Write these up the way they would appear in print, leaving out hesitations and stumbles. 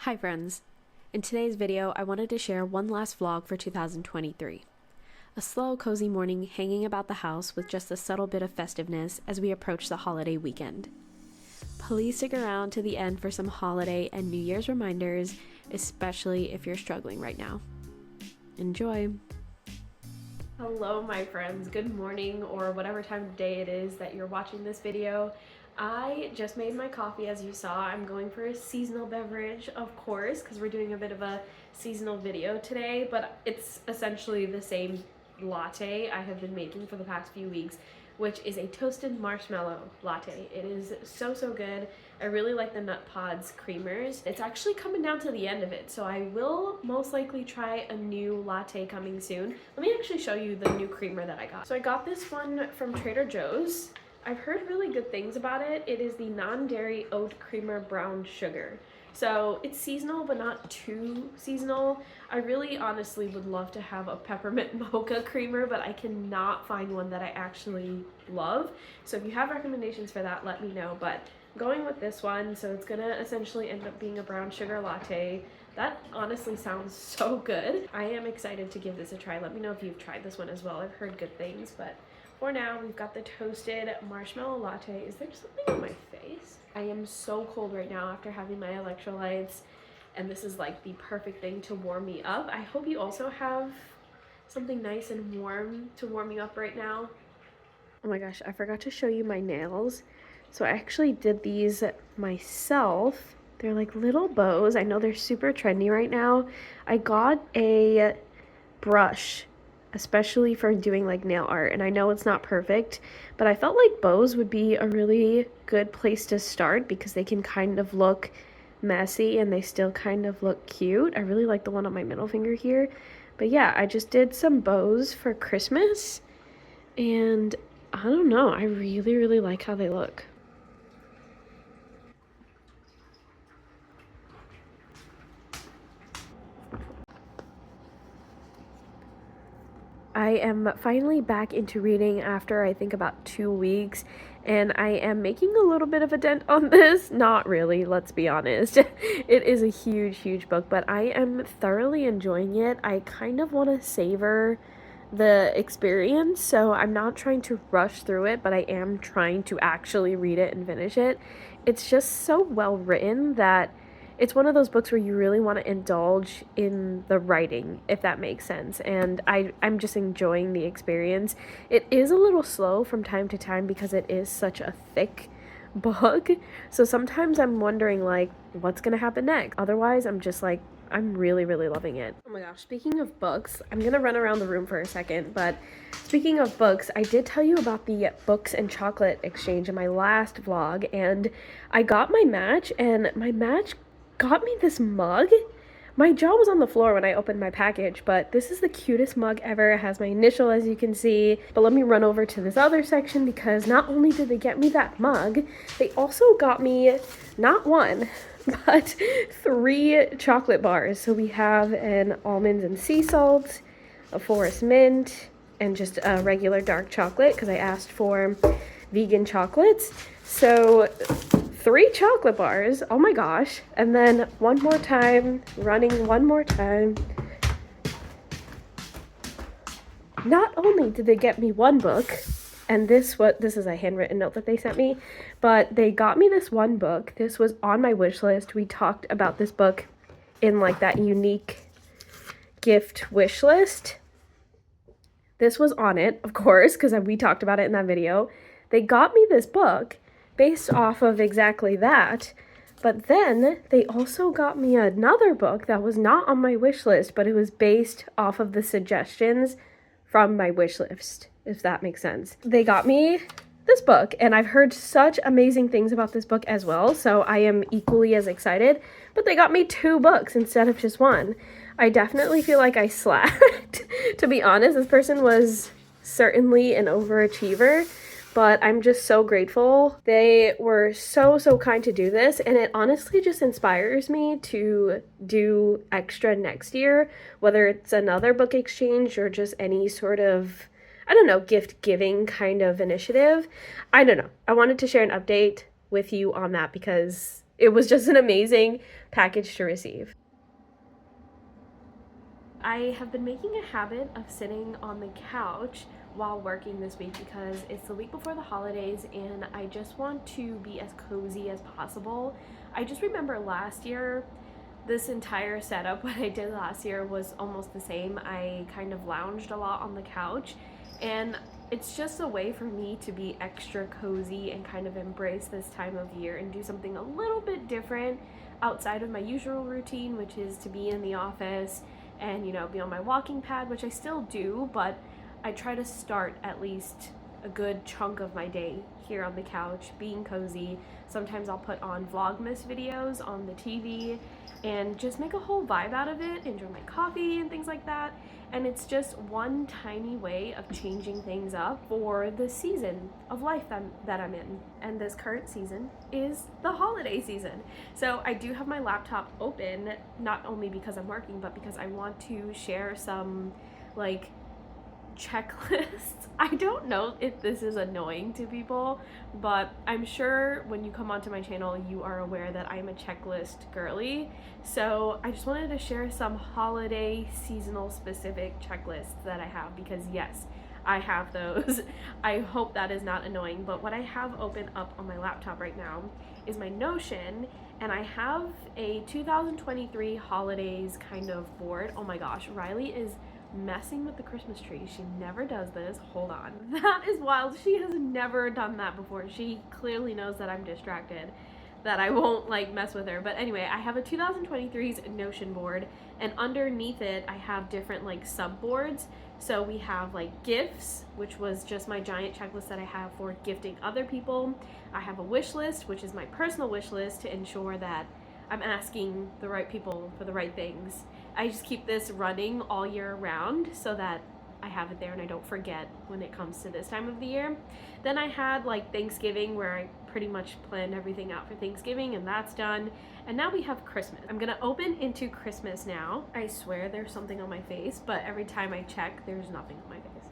Hi friends! In today's video, I wanted to share one last vlog for 2023. A slow, cozy morning hanging about the house with just a subtle bit of festiveness as we approach the holiday weekend. Please stick around to the end for some holiday and New Year's reminders, especially if you're struggling right now. Enjoy! Hello my friends, good morning or whatever time of day it is that you're watching this video. I just made my coffee, as you saw. I'm going for a seasonal beverage, of course, because we're doing a bit of a seasonal video today, but it's essentially the same latte I have been making for the past few weeks, which is a toasted marshmallow latte. It is so good. I really like the Nut Pods creamers. It's actually coming down to the end of it, so I will most likely try a new latte coming soon. Let me actually show you the new creamer that I got. So I got this one from Trader Joe's. I've heard really good things about it. It is the non-dairy oat creamer brown sugar. So it's seasonal, but not too seasonal. I really honestly would love to have a peppermint mocha creamer, but I cannot find one that I actually love. So if you have recommendations for that, let me know. But I'm going with this one, so it's gonna essentially end up being a brown sugar latte. That honestly sounds so good. I am excited to give this a try. Let me know if you've tried this one as well. I've heard good things, but for now, we've got the toasted marshmallow latte. Is there something on my face? I am so cold right now after having my electrolytes, and this is like the perfect thing to warm me up. I hope you also have something nice and warm to warm you up right now. Oh my gosh, I forgot to show you my nails. So I actually did these myself. They're like little bows. I know they're super trendy right now. I got a brush especially for doing like nail art, and I know it's not perfect, but I felt like bows would be a really good place to start because they can kind of look messy and they still kind of look cute. I really like the one on my middle finger here. But yeah, I just did some bows for Christmas, and I don't know, I really like how they look. I am finally back into reading after I think about 2 weeks, and I am making a little bit of a dent on this. Not really, let's be honest. It is a huge book, but I am thoroughly enjoying it. I kind of want to savor the experience, so I'm not trying to rush through it, but I am trying to actually read it and finish it. It's just so well written that it's one of those books where you really want to indulge in the writing, if that makes sense, and I'm just enjoying the experience. It is a little slow from time to time because it is such a thick book, so sometimes I'm wondering like what's gonna happen next. Otherwise, I'm just like, I'm really loving it. Oh my gosh, speaking of books, I'm gonna run around the room for a second, but speaking of books, I did tell you about the books and chocolate exchange in my last vlog, and I got my match, and my match got me this mug. My jaw was on the floor when I opened my package, but this is the cutest mug ever. It has my initial, as you can see. But let me run over to this other section because not only did they get me that mug, they also got me not one, but 3 chocolate bars. So we have an almonds and sea salt, a forest mint, and just a regular dark chocolate because I asked for vegan chocolates. So 3 chocolate bars, oh my gosh, and then one more time. Not only did they get me one book, and this is a handwritten note that they sent me, but they got me this one book. This was on my wish list. We talked about this book in like that unique gift wish list. This was on it, of course, because we talked about it in that video. They got me this book based off of exactly that, but then they also got me another book that was not on my wish list, but it was based off of the suggestions from my wish list, if that makes sense. They got me this book, and I've heard such amazing things about this book as well, so I am equally as excited, but they got me 2 books instead of just one. I definitely feel like I slacked. To be honest, this person was certainly an overachiever, but I'm just so grateful. They were so kind to do this, and it honestly just inspires me to do extra next year, whether it's another book exchange or just any sort of, I don't know, gift giving kind of initiative. I don't know. I wanted to share an update with you on that because it was just an amazing package to receive. I have been making a habit of sitting on the couch while working this week because it's the week before the holidays and I just want to be as cozy as possible. I just remember last year, this entire setup, what I did last year was almost the same. I kind of lounged a lot on the couch, and it's just a way for me to be extra cozy and kind of embrace this time of year and do something a little bit different outside of my usual routine, which is to be in the office and, you know, be on my walking pad, which I still do, but I try to start at least a good chunk of my day here on the couch, being cozy. Sometimes I'll put on Vlogmas videos on the TV and just make a whole vibe out of it, enjoy my coffee and things like that. And it's just one tiny way of changing things up for the season of life that I'm in. And this current season is the holiday season. So I do have my laptop open, not only because I'm working, but because I want to share some like checklists. I don't know if this is annoying to people, but I'm sure when you come onto my channel you are aware that I'm a checklist girly. So I just wanted to share some holiday seasonal specific checklists that I have, because yes, I have those. I hope that is not annoying, but what I have open up on my laptop right now is my Notion, and I have a 2023 holidays kind of board. Oh my gosh, Riley is messing with the Christmas tree. She never does this. Hold on. That is wild. She has never done that before. She clearly knows that I'm distracted, that I won't like mess with her. But anyway, I have a 2023's Notion board, and underneath it I have different like sub boards. So we have like gifts, which was just my giant checklist that I have for gifting other people. I have a wish list, which is my personal wish list to ensure that I'm asking the right people for the right things. I just keep this running all year round so that I have it there and I don't forget when it comes to this time of the year. Then I had like Thanksgiving, where I pretty much planned everything out for Thanksgiving, and that's done. And now we have Christmas. I'm gonna open into Christmas now. I swear there's something on my face, but every time I check, there's nothing on my face.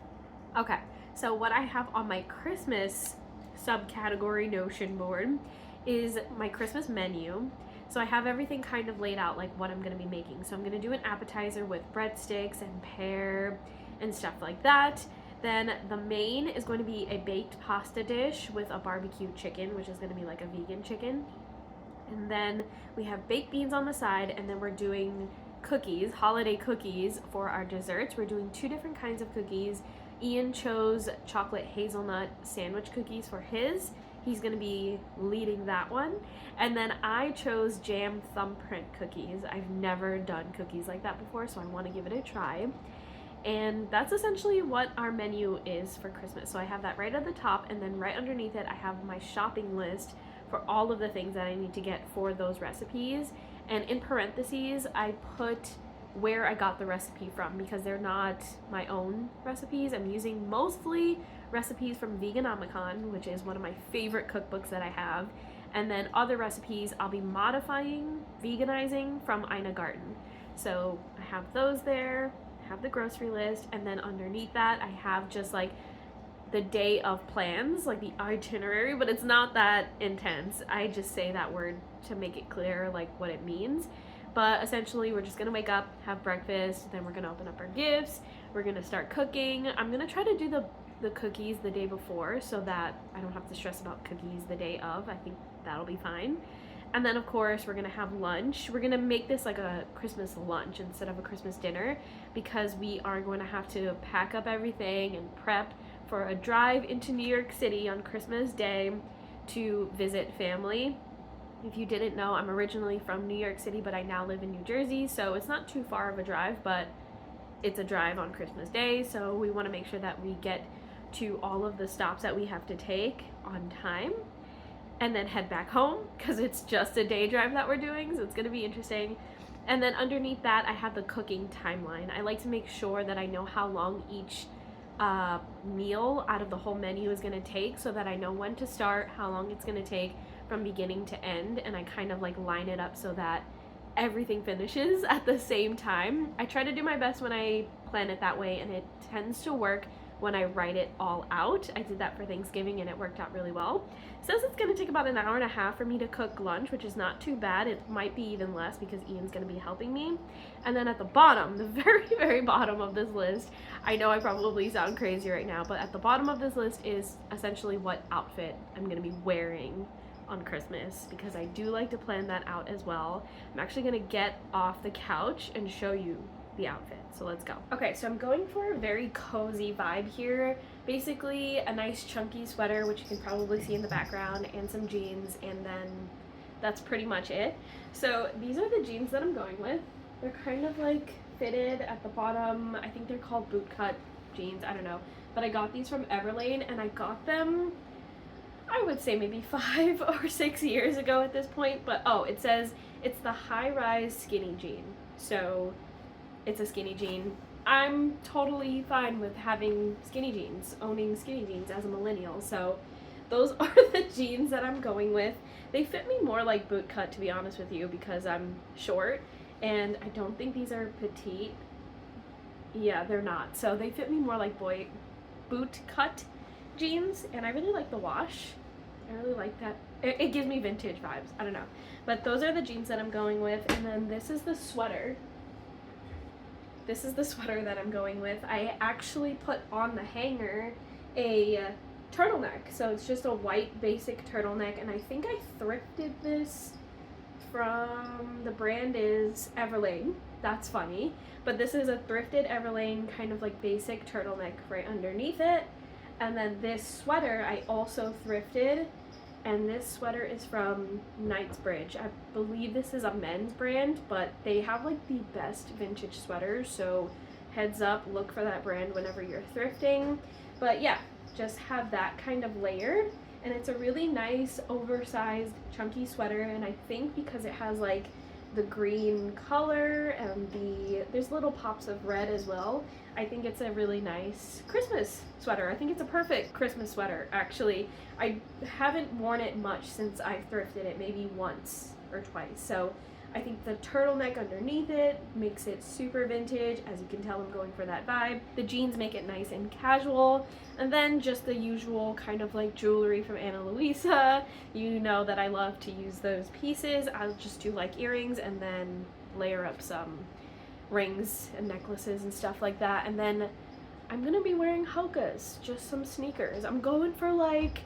Okay, so what I have on my Christmas subcategory Notion board is my Christmas menu. So I have everything kind of laid out, like what I'm going to be making. So I'm going to do an appetizer with breadsticks and pear and stuff like that. Then the main is going to be a baked pasta dish with a barbecue chicken, which is going to be like a vegan chicken. And then we have baked beans on the side, and then we're doing cookies, holiday cookies for our desserts. We're doing 2 different kinds of cookies. Ian chose chocolate hazelnut sandwich cookies for his. He's going to be leading that one. And then I chose jam thumbprint cookies. I've never done cookies like that before, so I want to give it a try. And that's essentially what our menu is for Christmas. So I have that right at the top, and then right underneath it I have my shopping list for all of the things that I need to get for those recipes. And in parentheses I put where I got the recipe from, because they're not my own recipes. I'm using mostly recipes from Veganomicon, which is one of my favorite cookbooks that I have, and then other recipes I'll be modifying, veganizing from Ina Garten. So I have those there, I have the grocery list, and then underneath that I have just like the day of plans, like the itinerary, but it's not that intense. I just say that word to make it clear like what it means. But essentially we're just gonna wake up, have breakfast, then we're gonna open up our gifts, we're gonna start cooking. I'm gonna try to do the cookies the day before so that I don't have to stress about cookies the day of. I think that'll be fine. And then of course we're gonna have lunch. We're gonna make this like a Christmas lunch instead of a Christmas dinner, because we are going to have to pack up everything and prep for a drive into New York City on Christmas Day to visit family. If you didn't know, I'm originally from New York City, but I now live in New Jersey, so it's not too far of a drive, but it's a drive on Christmas Day, so we want to make sure that we get to all of the stops that we have to take on time and then head back home, because it's just a day drive that we're doing, so it's going to be interesting. And then underneath that I have the cooking timeline. I like to make sure that I know how long each meal out of the whole menu is going to take, so that I know when to start, how long it's going to take from beginning to end, and I kind of like line it up so that everything finishes at the same time. I try to do my best when I plan it that way, and it tends to work when I write it all out. I did that for Thanksgiving and it worked out really well. It says it's gonna take about an hour and a half for me to cook lunch, which is not too bad. It might be even less because Ian's gonna be helping me. And then at the bottom, the very, very bottom of this list, I know I probably sound crazy right now, but at the bottom of this list is essentially what outfit I'm gonna be wearing on Christmas, because I do like to plan that out as well. I'm actually gonna get off the couch and show you the outfit, so let's go. Okay, so I'm going for a very cozy vibe here. Basically a nice chunky sweater, which you can probably see in the background, and some jeans, and then that's pretty much it. So these are the jeans that I'm going with. They're kind of like fitted at the bottom. I think they're called boot cut jeans, I don't know. But I got these from Everlane, and I got them, I would say maybe 5 or 6 years ago at this point. But oh, it says it's the high-rise skinny jean. So it's a skinny jean. I'm totally fine with having skinny jeans, owning skinny jeans as a millennial. So those are the jeans that I'm going with. They fit me more like boot cut, to be honest with you, because I'm short, and I don't think these are petite. Yeah, they're not. So they fit me more like boot cut jeans, and I really like the wash. I really like that. It gives me vintage vibes. I don't know. But those are the jeans that I'm going with, and then this is the sweater. This is the sweater that I'm going with. I actually put on the hanger a turtleneck. So it's just a white basic turtleneck, and I think I thrifted this from, the brand is Everlane. That's funny. But this is a thrifted Everlane kind of like basic turtleneck right underneath it. And then this sweater I also thrifted, and this sweater is from Knightsbridge. I believe this is a men's brand, but they have like the best vintage sweaters, so heads up, look for that brand whenever you're thrifting. But yeah, just have that kind of layer, and it's a really nice oversized chunky sweater, and I think because it has like the green color and there's little pops of red as well, I think it's a really nice Christmas sweater. I think it's a perfect Christmas sweater, actually. I haven't worn it much since I thrifted it, maybe once or twice. So I think the turtleneck underneath it makes it super vintage. As you can tell, I'm going for that vibe. The jeans make it nice and casual. And then just the usual kind of like jewelry from Ana Luisa. You know that I love to use those pieces. I'll just do like earrings and then layer up some rings and necklaces and stuff like that. And then I'm gonna be wearing Hoka's, just some sneakers. I'm going for like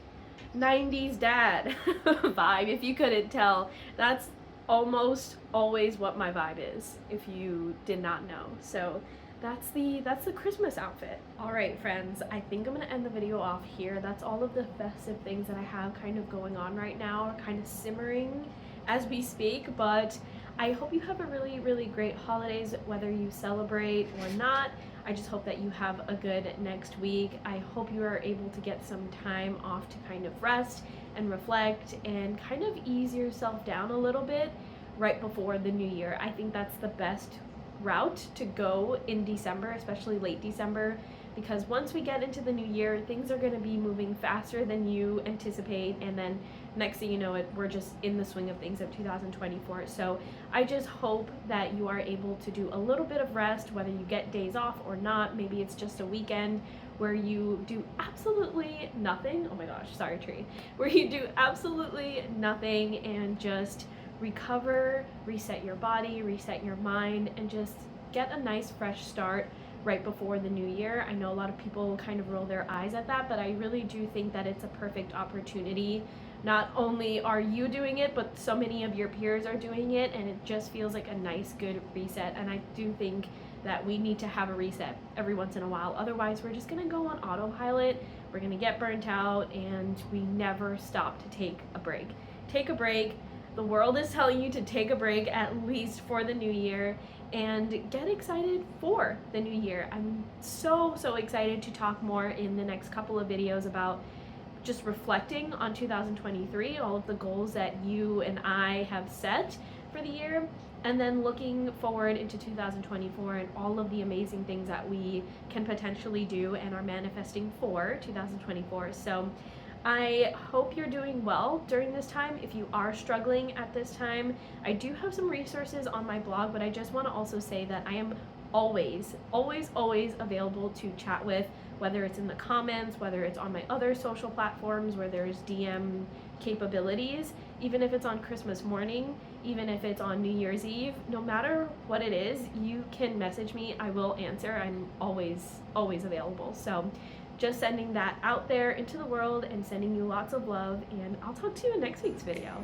90s dad vibe, if you couldn't tell. That's almost always what my vibe is, if you did not know. So that's the Christmas outfit. All right, friends, I think I'm gonna end the video off here. That's all of the festive things that I have kind of going on right now, kind of simmering as we speak. But I hope you have a really, really great holidays, whether you celebrate or not. I just hope that you have a good next week. I hope you are able to get some time off to kind of rest and reflect and kind of ease yourself down a little bit right before the new year. I think that's the best route to go in December, especially late December, because once we get into the new year, things are going to be moving faster than you anticipate, and then next thing you know it, we're just in the swing of things of 2024. So I just hope that you are able to do a little bit of rest, whether you get days off or not. Maybe it's just a weekend where you do absolutely nothing. Oh my gosh, sorry tree. Where you do absolutely nothing and just recover, reset your body, reset your mind, and just get a nice fresh start right before the new year. I know a lot of people kind of roll their eyes at that, but I really do think that it's a perfect opportunity. Not only are you doing it, but so many of your peers are doing it, and it just feels like a nice, good reset. And I do think that we need to have a reset every once in a while. Otherwise, we're just gonna go on autopilot, we're gonna get burnt out, and we never stop to take a break. Take a break. The world is telling you to take a break, at least for the new year, and get excited for the new year. I'm so excited to talk more in the next couple of videos about just reflecting on 2023, all of the goals that you and I have set for the year, and then looking forward into 2024 and all of the amazing things that we can potentially do and are manifesting for 2024. So I hope you're doing well during this time. If you are struggling at this time, I do have some resources on my blog, but I just want to also say that I am always, always, always available to chat with, whether it's in the comments, whether it's on my other social platforms where there's DM capabilities, even if it's on Christmas morning, even if it's on New Year's Eve, no matter what it is, you can message me. I will answer. I'm always, always available. So just sending that out there into the world and sending you lots of love, and I'll talk to you in next week's video.